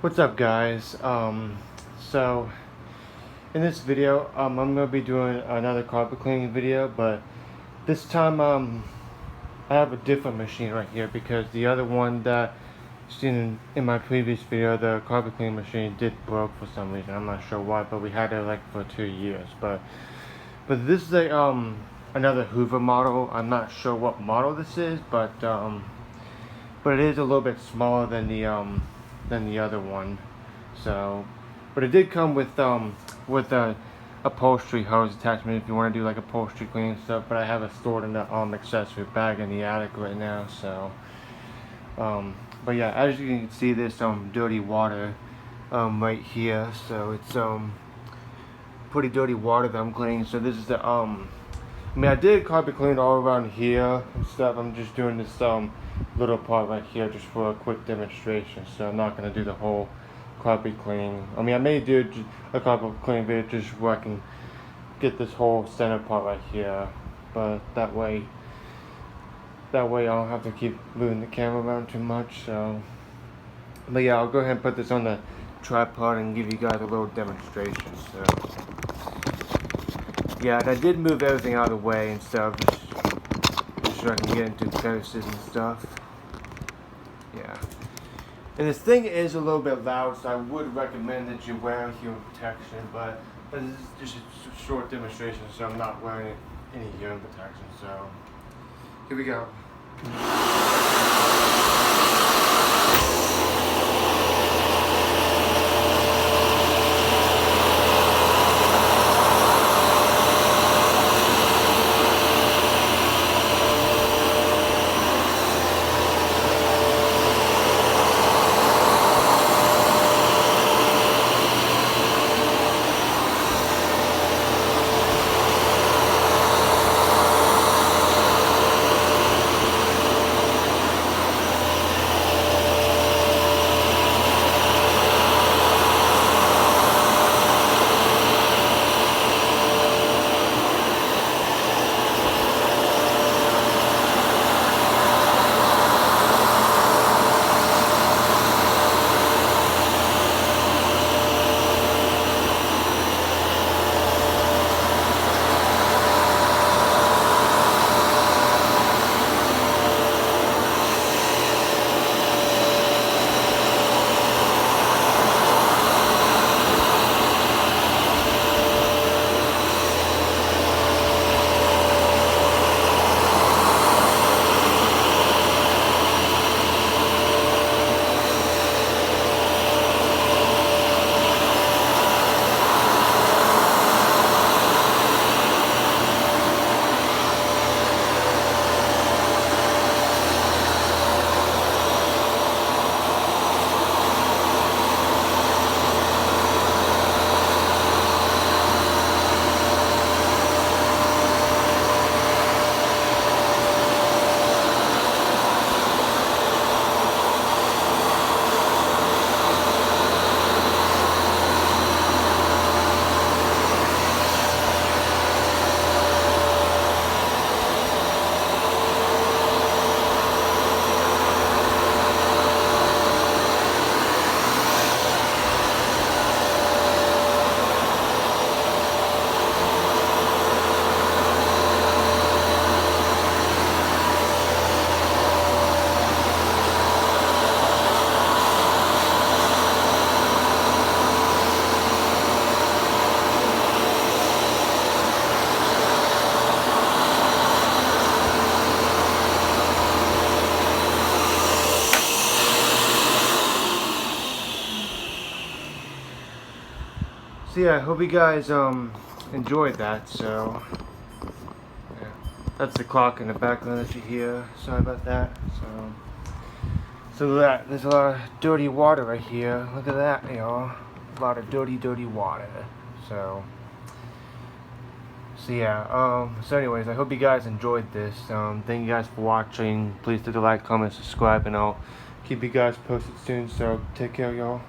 What's up, guys? So in this video, I'm gonna be doing another carpet cleaning video, but this time, I have a different machine right here because the other one that you seen in my previous video, the carpet cleaning machine did broke for some reason. I'm not sure why, but we had it like for 2 years. But this is another Hoover model. I'm not sure what model this is, but it is a little bit smaller than the other one. So, but it did come with a upholstery hose attachment if you want to do like upholstery cleaning stuff. But I have it stored in the accessory bag in the attic right now. So, but yeah, as you can see, there's some dirty water right here. So it's pretty dirty water that I'm cleaning. So this is the I did carpet clean all around here and stuff. I'm just doing this little part right here just for a quick demonstration. So I'm not gonna do the whole carpet cleaning. I may do a carpet cleaning video just where I can get this whole center part right here, but that way I don't have to keep moving the camera around too much. So, but yeah, I'll go ahead and put this on the tripod and give you guys a little demonstration. So yeah, and I did move everything out of the way and stuff, just so I can get into terraces and stuff. Yeah. And this thing is a little bit loud, so I would recommend that you wear hearing protection, but this is just a short demonstration, so I'm not wearing any hearing protection. So here we go. So yeah, I hope you guys enjoyed that. So yeah, that's the clock in the background that you hear. Sorry about that. So there's a lot of dirty water right here. Look at that, y'all. A lot of dirty water. So yeah. So anyways, I hope you guys enjoyed this. Thank you guys for watching. Please do the like, comment, subscribe, and I'll keep you guys posted soon. So take care, y'all.